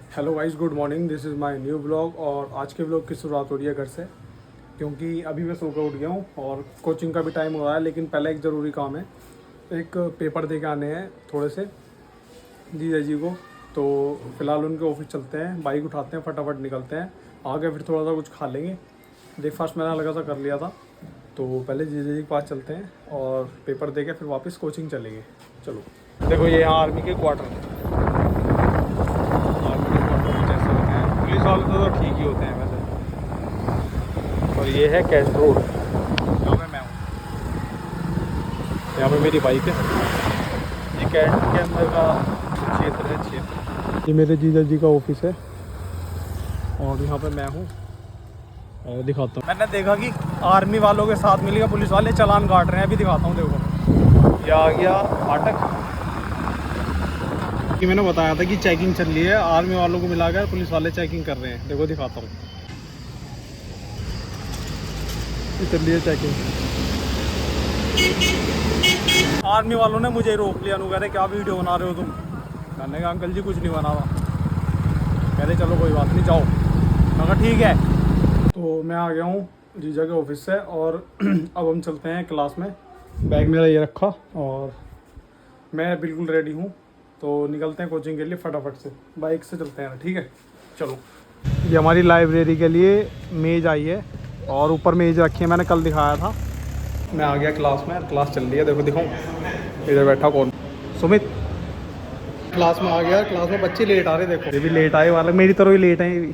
Hello guys, good morning. This is my new blog. और आज के ब्लॉग की शुरुआत हो रही है घर से, क्योंकि अभी मैं सो कर उठ गया हूँ और कोचिंग का भी टाइम हो रहा है। लेकिन पहले एक ज़रूरी काम है, एक पेपर दे के आने हैं थोड़े से जीजा जी को। तो फिलहाल उनके ऑफिस चलते हैं, बाइक उठाते हैं, फटाफट निकलते हैं। आगे फिर थोड़ा सा कुछ खा लेंगे। ब्रेकफास्ट मैंने अलग सा कर लिया था, तो पहले जीजा जी के पास चलते हैं और पेपर दे के फिर वापस कोचिंग चलेंगे। चलो, देखो ये यहाँ आर्मी के क्वार्टर, पुलिस वाले तो ठीक ही होते हैं वैसे। और ये है कैश रोड, जहाँ पे मैं हूँ। यहाँ पे मेरी बाइक है। ये कैंट के अंदर का क्षेत्र है, क्षेत्र। ये मेरे जीजा जी का ऑफिस है और यहाँ पे मैं हूँ। और दिखाता हूँ, मैंने देखा कि आर्मी वालों के साथ मिलकर पुलिस वाले चालान काट रहे हैं। अभी दिखाता हूँ, देखो ये आ गया फाटक। कि मैंने बताया था कि चेकिंग चल रही है, आर्मी वालों को मिलाकर पुलिस वाले चेकिंग कर रहे हैं। देखो दिखाता हूँ, चल रही है चेकिंग। आर्मी वालों ने मुझे रोक लिया। कह रहे क्या वीडियो बना रहे हो तुम? मैंने कहा अंकल जी कुछ नहीं बना रहा। कह रहे चलो कोई बात नहीं, जाओ। मैं कहा ठीक है। तो मैं आ गया हूँ जीजा के ऑफिस से और अब हम चलते हैं क्लास में। बैग मेरा ये रखा और मैं बिल्कुल रेडी हूँ। तो निकलते हैं कोचिंग के लिए फटाफट से, बाइक से चलते हैं। ठीक है, चलो। ये हमारी लाइब्रेरी के लिए मेज़ आई है और ऊपर मेज़ रखी है, मैंने कल दिखाया था। मैं आ गया क्लास में, क्लास चल रही है। देखो दिखाऊँ, इधर बैठा कौन? सुमित। क्लास में आ गया, क्लास में बच्चे लेट आ रहे। देखो ये भी लेट आए वाले, मेरी तरह ही लेट हैं ये भी।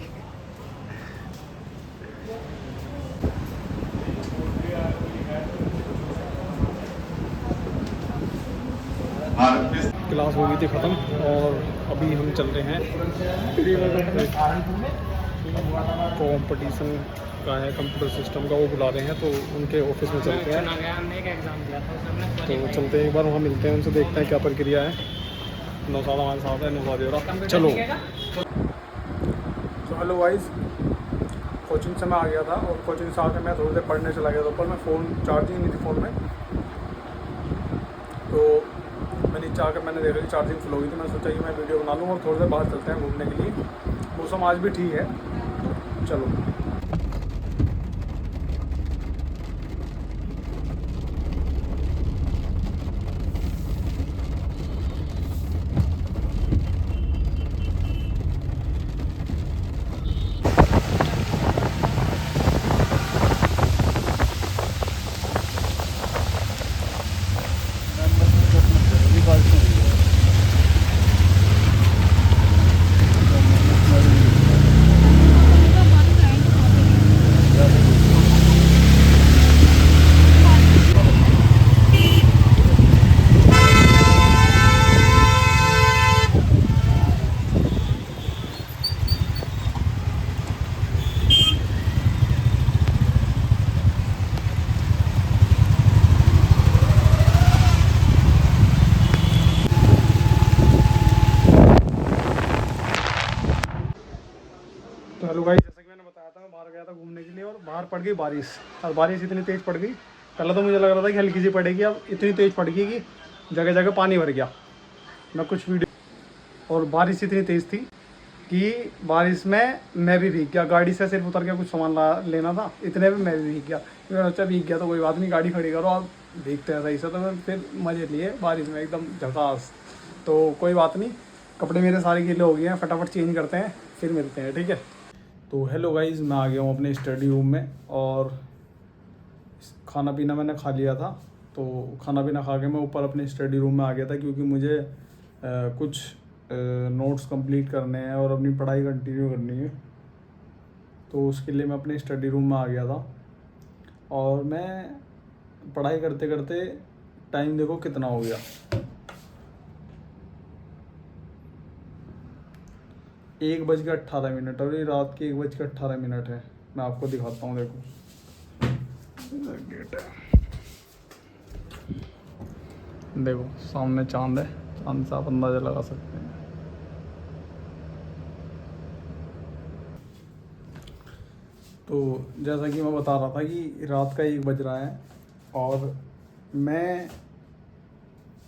क्लास हो गई थी ख़त्म और अभी हम चल रहे हैं। कंपटीशन का है, कंप्यूटर सिस्टम का, वो बुला रहे हैं तो उनके ऑफिस में चलते हैं। तो चलते हैं, एक बार वहाँ मिलते हैं उनसे, देखते हैं क्या प्रक्रिया है। नौसाद हमारे साथ है, नौसाद हो रहा। चलो। तो हेलो गाइस, कोचिंग से मैं आ गया था और कोचिंग से आकर मैं थोड़ी देर पढ़ने चला गया था। ऊपर मैं फ़ोन चार्जिंग नहीं थी फ़ोन में, तो मैं नीचे आकर मैंने देखा कि चार्जिंग फुल हो गई। तो मैंने सोचा कि मैं वीडियो बना लूँ और थोड़ी देर बाहर चलते हैं घूमने के लिए। मौसम आज भी ठीक है, चलो। तो हेलो गाइस, जैसा कि मैंने बताया था, मैं बाहर गया था घूमने के लिए और बाहर पड़ गई बारिश। और बारिश इतनी तेज़ पड़ गई, पहले तो मुझे लग रहा था कि हल्की सी पड़ेगी, अब इतनी तेज़ पड़ गई कि जगह जगह पानी भर गया। मैं कुछ वीडियो, और बारिश इतनी तेज़ थी कि बारिश में मैं भी भीग गया। गाड़ी से सिर्फ उतर के कुछ सामान लेना था, इतने में मैं भी भीग गया। मैंने सोचा भीग गया तो कोई बात नहीं, गाड़ी खड़ी करो, आप भीगते हैं सही से। तो मैं फिर मज़े लिए बारिश में, एकदम झकास। तो कोई बात नहीं, कपड़े मेरे सारे गीले हो गए हैं, फटाफट चेंज करते हैं, फिर मिलते हैं, ठीक है। तो हेलो गाइस, मैं आ गया हूँ अपने स्टडी रूम में और खाना पीना मैंने खा लिया था। तो खाना पीना खा के मैं ऊपर अपने स्टडी रूम में आ गया था, क्योंकि मुझे कुछ नोट्स कंप्लीट करने हैं और अपनी पढ़ाई कंटिन्यू करनी है। तो उसके लिए मैं अपने स्टडी रूम में आ गया था और मैं पढ़ाई करते करते, टाइम देखो कितना हो गया, 1:18। और ये रात के 1:18 है। मैं आपको दिखाता हूँ, देखो गेट है, देखो सामने चांद है, चांद से आप अंदाजा लगा सकते हैं। तो जैसा कि मैं बता रहा था कि रात का 1 बज रहा है और मैं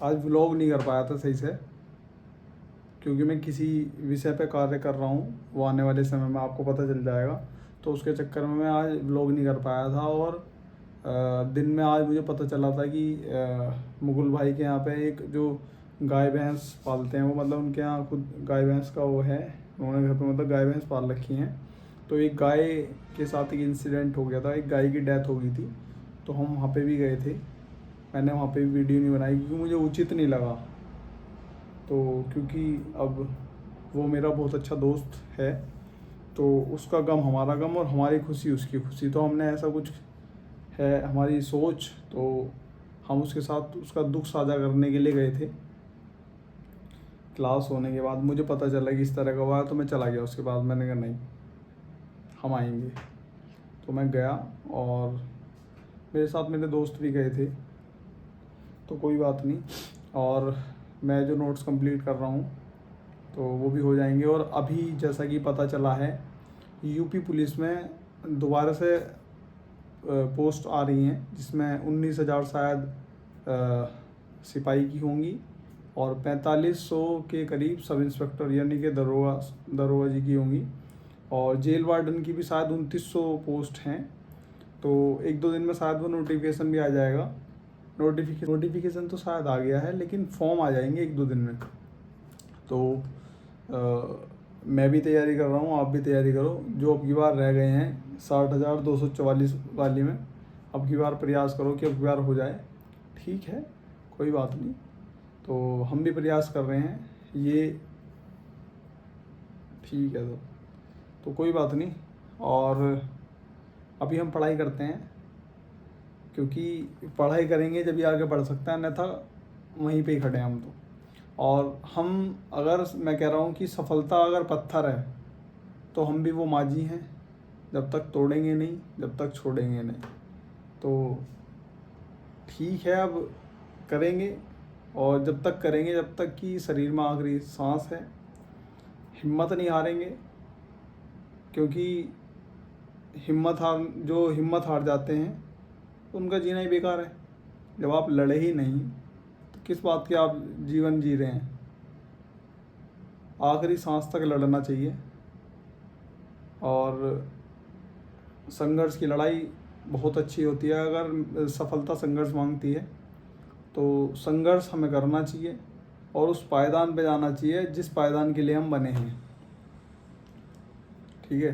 आज व्लॉग नहीं कर पाया था सही से, क्योंकि मैं किसी विषय पे कार्य कर रहा हूँ, वो आने वाले समय में आपको पता चल जाएगा। तो उसके चक्कर में मैं आज व्लॉग नहीं कर पाया था। और दिन में आज मुझे पता चला था कि मुकुल भाई के यहाँ पे एक जो गाय भैंस पालते हैं, वो मतलब उनके यहाँ खुद गाय भैंस का वो है, उन्होंने घर पे मतलब गाय भैंस पाल रखी हैं। तो एक गाय के साथ एक इंसिडेंट हो गया था, एक गाय की डेथ हो गई थी। तो हम वहाँ पे भी गए थे। मैंने वहाँ पे भी वीडियो नहीं बनाई क्योंकि मुझे उचित नहीं लगा। तो क्योंकि अब वो मेरा बहुत अच्छा दोस्त है, तो उसका गम हमारा गम और हमारी खुशी उसकी खुशी। तो हमने ऐसा कुछ है हमारी सोच, तो हम उसके साथ उसका दुख साझा करने के लिए गए थे। क्लास होने के बाद मुझे पता चला कि इस तरह का हुआ, तो मैं चला गया। उसके बाद मैंने कहा नहीं, हम आएंगे। तो मैं गया और मेरे साथ मेरे दोस्त भी गए थे। तो कोई बात नहीं, और मैं जो नोट्स कंप्लीट कर रहा हूँ तो वो भी हो जाएंगे। और अभी जैसा कि पता चला है, यूपी पुलिस में दोबारा से पोस्ट आ रही हैं, जिसमें 19,000 शायद सिपाही की होंगी और 4500 के करीब सब इंस्पेक्टर यानी कि दरोगा जी की होंगी। और जेल वार्डन की भी शायद 2900 पोस्ट हैं। तो 1-2 दिन में शायद वो नोटिफिकेशन भी आ जाएगा। नोटिफिकेशन तो शायद आ गया है, लेकिन फॉर्म आ जाएंगे 1-2 दिन में। तो मैं भी तैयारी कर रहा हूँ, आप भी तैयारी करो। जो अब की बार रह गए हैं 60,244 वाली में, अब की बार प्रयास करो कि अब की बार हो जाए। ठीक है, कोई बात नहीं। तो हम भी प्रयास कर रहे हैं, ये ठीक है। तो कोई बात नहीं। और अभी हम पढ़ाई करते हैं, क्योंकि पढ़ाई करेंगे जब ये आगे बढ़ सकता है, अन्यथा वहीं पे ही खड़े हैं हम तो। और हम अगर मैं कह रहा हूँ कि सफलता अगर पत्थर है तो हम भी वो माझी हैं, जब तक तोड़ेंगे नहीं, जब तक छोड़ेंगे नहीं। तो ठीक है, अब करेंगे। और जब तक करेंगे, जब तक कि शरीर में आखिरी सांस है, हिम्मत नहीं हारेंगे। क्योंकि जो हिम्मत हार जाते हैं उनका जीना ही बेकार है। जब आप लड़े ही नहीं तो किस बात के आप जीवन जी रहे हैं। आखिरी सांस तक लड़ना चाहिए। और संघर्ष की लड़ाई बहुत अच्छी होती है। अगर सफलता संघर्ष मांगती है तो संघर्ष हमें करना चाहिए और उस पायदान पे जाना चाहिए जिस पायदान के लिए हम बने हैं। ठीक है,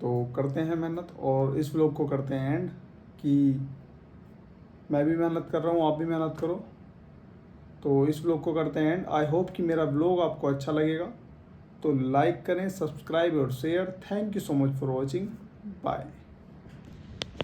तो करते हैं मेहनत और इस व्लॉग को करते हैं एंड, कि मैं भी मेहनत कर रहा हूँ, आप भी मेहनत करो। तो इस व्लॉग को करते हैं एंड। आई होप कि मेरा व्लॉग आपको अच्छा लगेगा। तो लाइक करें, सब्सक्राइब और share. Thank you so much for watching. Bye.